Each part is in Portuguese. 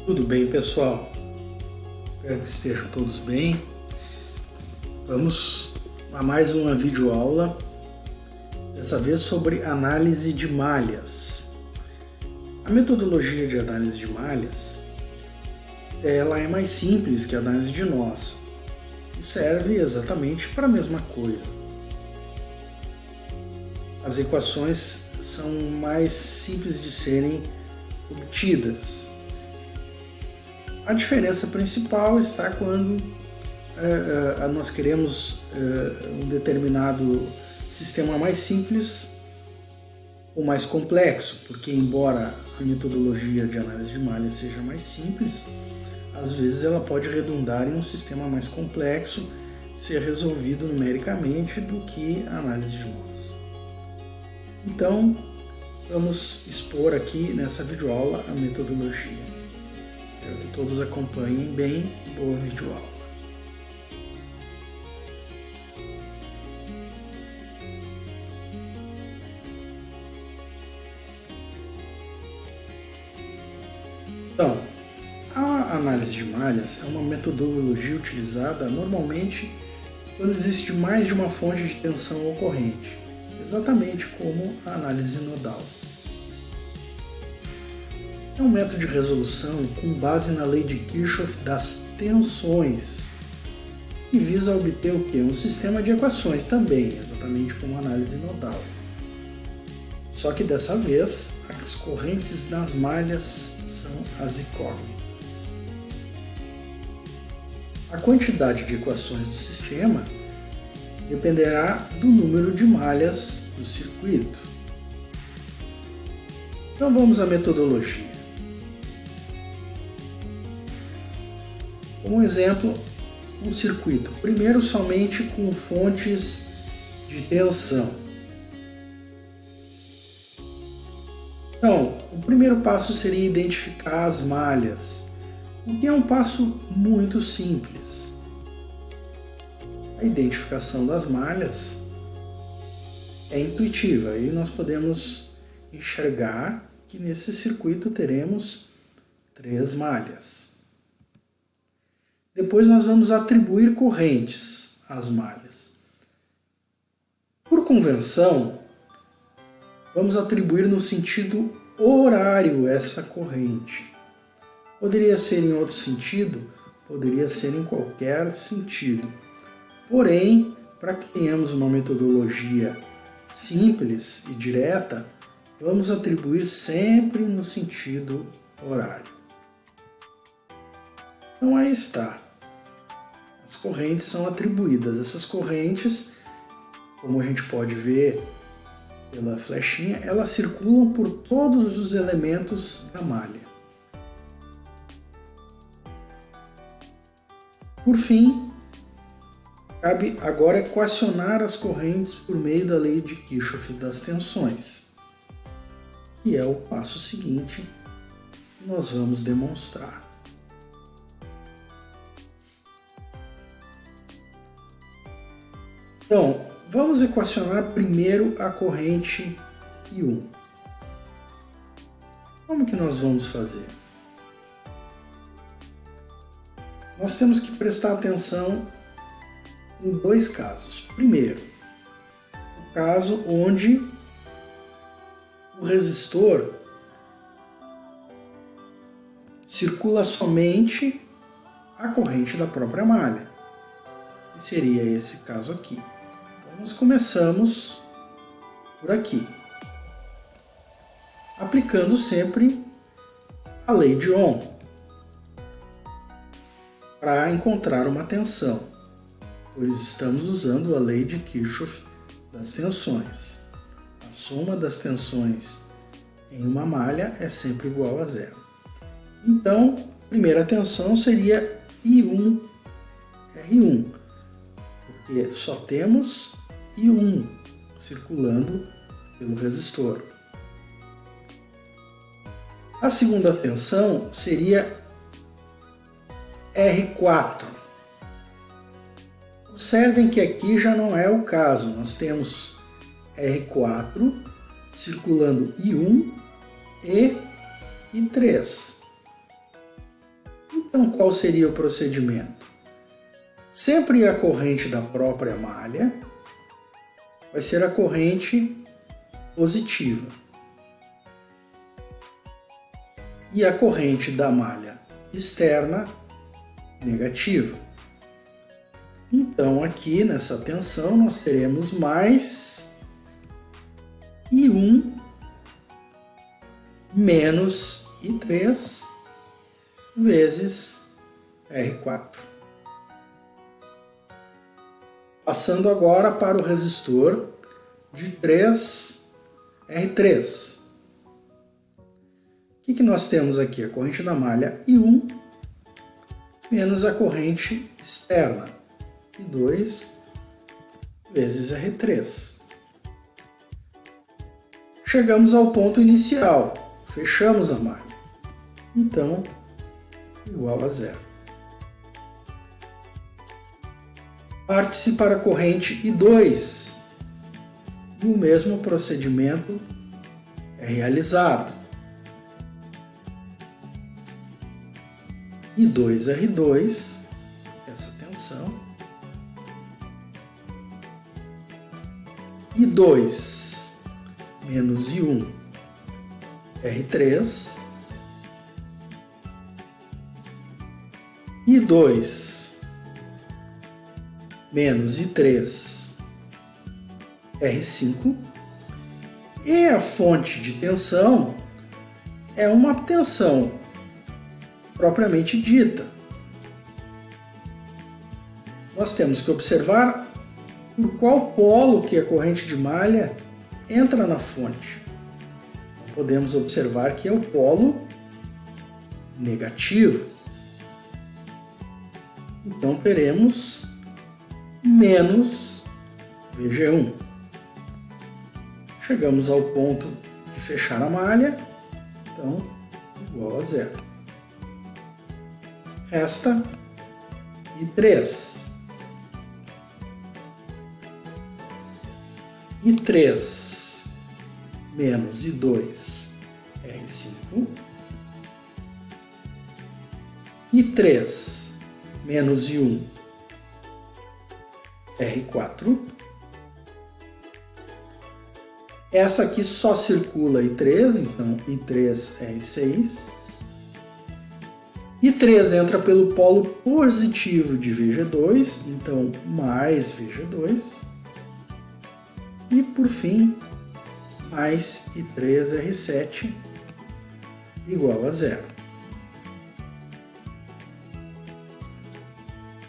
Tudo bem, pessoal? Espero que estejam todos bem. Vamos a mais uma videoaula, dessa vez sobre análise de malhas. A metodologia de análise de malhas ela é mais simples que a análise de nós e serve exatamente para a mesma coisa. As equações são mais simples de serem obtidas. A diferença principal está quando nós queremos um determinado sistema mais simples ou mais complexo, porque embora a metodologia de análise de malhas seja mais simples, às vezes ela pode redundar em um sistema mais complexo, ser resolvido numericamente do que a análise de nós. Então, vamos expor aqui nessa videoaula a metodologia. Espero que todos acompanhem bem. Boa videoaula. Então, a análise de malhas é uma metodologia utilizada normalmente quando existe mais de uma fonte de tensão ocorrente, exatamente como a análise nodal. É um método de resolução com base na lei de Kirchhoff das tensões, que visa obter o quê? Um sistema de equações também, exatamente como a análise nodal. Só que dessa vez, as correntes das malhas são as incógnitas. A quantidade de equações do sistema dependerá do número de malhas do circuito. Então vamos à metodologia. Como exemplo, um circuito, primeiro somente com fontes de tensão. Então, o primeiro passo seria identificar as malhas, o que é um passo muito simples. A identificação das malhas é intuitiva e nós podemos enxergar que nesse circuito teremos 3 malhas. Depois nós vamos atribuir correntes às malhas. Por convenção, vamos atribuir no sentido horário essa corrente. Poderia ser em outro sentido, poderia ser em qualquer sentido. Porém, para que tenhamos uma metodologia simples e direta, vamos atribuir sempre no sentido horário. Então aí está. As correntes são atribuídas. Essas correntes, como a gente pode ver pela flechinha, elas circulam por todos os elementos da malha. Por fim, cabe agora equacionar as correntes por meio da lei de Kirchhoff das tensões, que é o passo seguinte que nós vamos demonstrar. Então, vamos equacionar primeiro a corrente I1. Como que nós vamos fazer? Nós temos que prestar atenção em 2 casos. Primeiro, o caso onde o resistor circula somente a corrente da própria malha, que seria esse caso aqui. Então, nós começamos por aqui, aplicando sempre a lei de Ohm para encontrar uma tensão, pois estamos usando a lei de Kirchhoff das tensões. A soma das tensões em uma malha é sempre igual a 0. Então, a primeira tensão seria I1 R1, porque só temos I1 circulando pelo resistor. A segunda tensão seria R4. Observem que aqui já não é o caso. Nós temos R4 circulando I1 e I3. Então, qual seria o procedimento? Sempre a corrente da própria malha vai ser a corrente positiva. E a corrente da malha externa, negativa. Então, aqui nessa tensão, nós teremos mais I1 menos I3 vezes R4. Passando agora para o resistor de 3 R3. O que nós temos aqui? A corrente da malha I1 menos a corrente externa, I2 vezes R3. Chegamos ao ponto inicial, fechamos a malha. Então, igual a zero. Parte-se para a corrente I2 e o mesmo procedimento é realizado. I2R2, essa tensão, I2 menos I1 R3, I2 menos I3 R5, e a fonte de tensão é uma tensão propriamente dita. Nós temos que observar por qual polo que a corrente de malha entra na fonte. Podemos observar que é o polo negativo. Então teremos menos VG1. Chegamos ao ponto de fechar a malha, então igual a zero. Resta I3. I3 menos I2 R5. I3 menos I1 R4. Essa aqui só circula I3, então I3 R6. I3 entra pelo polo positivo de VG2, então mais VG2. E por fim, mais I3 R7 igual a zero.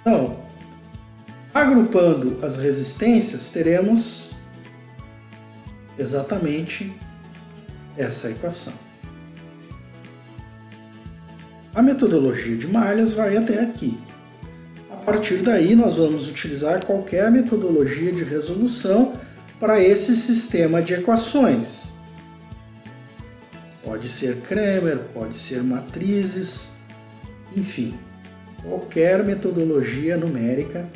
Então, agrupando as resistências, teremos exatamente essa equação. A metodologia de malhas vai até aqui. A partir daí, nós vamos utilizar qualquer metodologia de resolução para esse sistema de equações. Pode ser Cramer, pode ser matrizes, enfim, qualquer metodologia numérica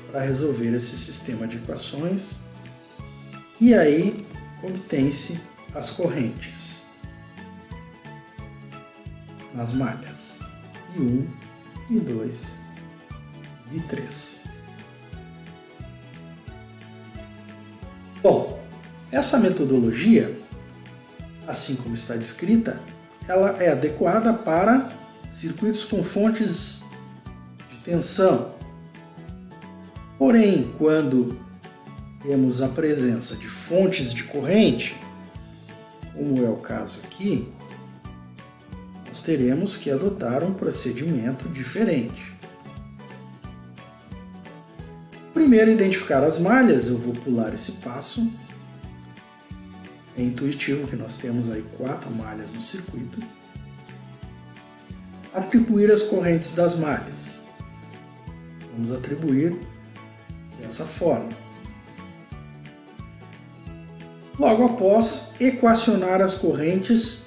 para resolver esse sistema de equações. E aí obtém-se as correntes nas malhas I1, I2 e I3. Bom, essa metodologia, assim como está descrita, ela é adequada para circuitos com fontes de tensão. Porém, quando temos a presença de fontes de corrente, como é o caso aqui, nós teremos que adotar um procedimento diferente. Primeiro, identificar as malhas. Eu vou pular esse passo. É intuitivo que nós temos aí 4 malhas no circuito. Atribuir as correntes das malhas. Vamos atribuir dessa forma. Logo após, equacionar as correntes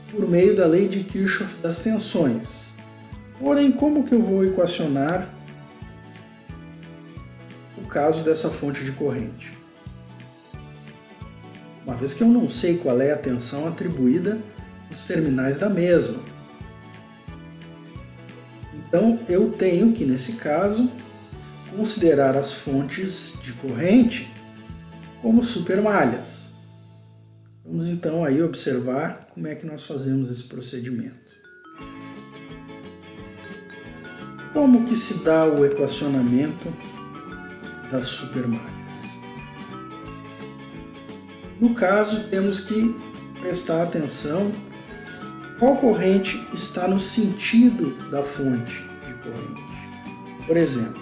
por meio da lei de Kirchhoff das tensões. Porém, como que eu vou equacionar o caso dessa fonte de corrente? Uma vez que eu não sei qual é a tensão atribuída nos terminais da mesma. Então eu tenho que, nesse caso, considerar as fontes de corrente como supermalhas. Vamos então aí observar como é que nós fazemos esse procedimento. Como que se dá o equacionamento das supermalhas? No caso, temos que prestar atenção qual corrente está no sentido da fonte de corrente. Por exemplo,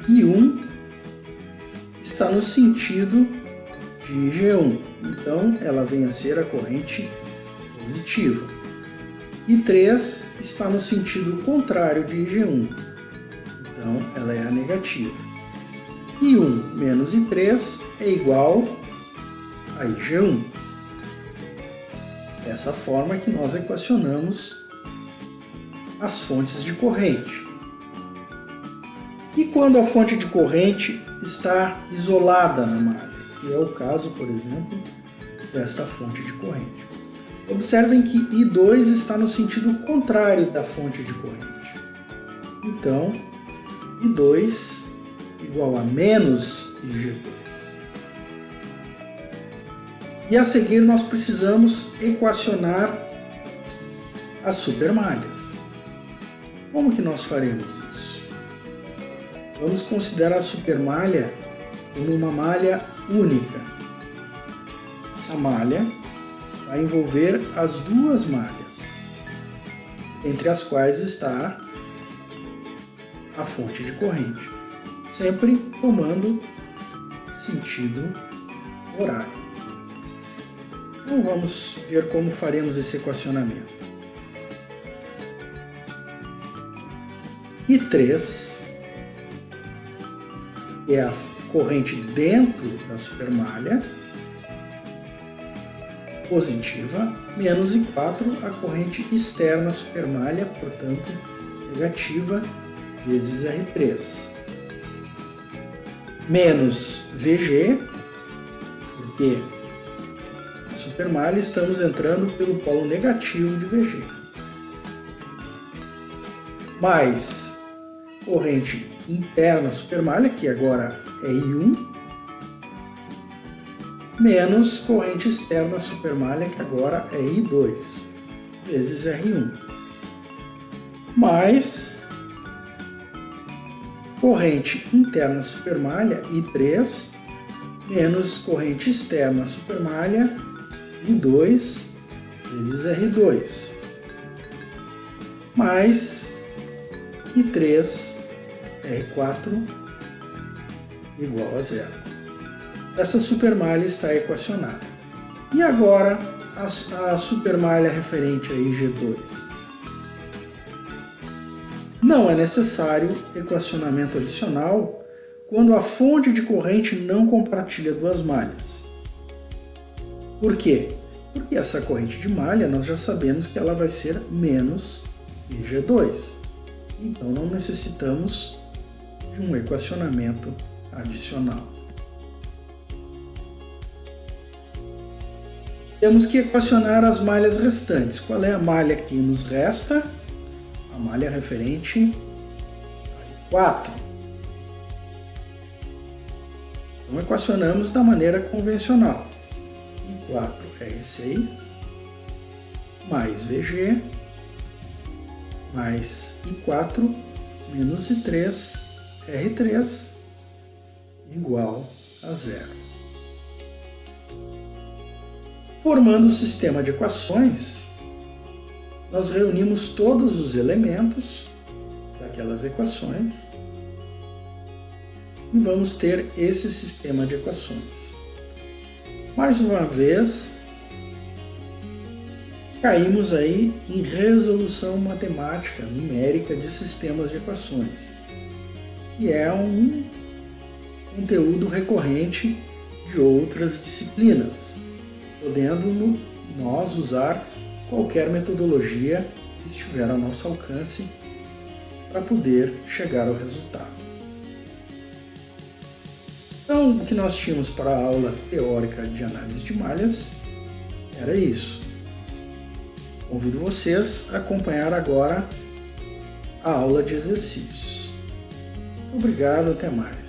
I1 está no sentido de G1, então ela vem a ser a corrente positiva. I3 está no sentido contrário de G1, então ela é a negativa. I1 menos I3 é igual a IG1. Dessa forma que nós equacionamos as fontes de corrente. E quando a fonte de corrente está isolada na malha, que é o caso, por exemplo, desta fonte de corrente. Observem que I2 está no sentido contrário da fonte de corrente. Então, I2 igual a menos IG2. E a seguir nós precisamos equacionar as supermalhas. Como que nós faremos isso? Vamos considerar a supermalha como uma malha única. Essa malha vai envolver as duas malhas, entre as quais está a fonte de corrente, sempre tomando sentido horário. Então vamos ver como faremos esse equacionamento. I3 é a corrente dentro da supermalha positiva, menos I4 a corrente externa à supermalha, portanto negativa, vezes R3. Menos VG, porque a supermalha estamos entrando pelo polo negativo de VG. Mais corrente interna supermalha, que agora é I1, menos corrente externa supermalha, que agora é I2, vezes R1. Mais corrente interna supermalha, I3, menos corrente externa supermalha, I2, vezes R2. Mais I3, R4, igual a zero. Essa supermalha está equacionada. E agora a supermalha referente a IG2. Não é necessário equacionamento adicional quando a fonte de corrente não compartilha duas malhas. Por quê? Porque essa corrente de malha nós já sabemos que ela vai ser menos IG2. Então não necessitamos de um equacionamento adicional. Temos que equacionar as malhas restantes. Qual é a malha que nos resta? A malha referente a I4. Então equacionamos da maneira convencional. I4 R6 mais VG mais I4 menos I3 R3 igual a zero. Formando o sistema de equações, nós reunimos todos os elementos daquelas equações e vamos ter esse sistema de equações. Mais uma vez, caímos aí em resolução matemática numérica de sistemas de equações, que é um conteúdo recorrente de outras disciplinas, podendo nós usar qualquer metodologia que estiver ao nosso alcance para poder chegar ao resultado. Então, o que nós tínhamos para a aula teórica de análise de malhas era isso. Convido vocês a acompanhar agora a aula de exercícios. Obrigado, até mais.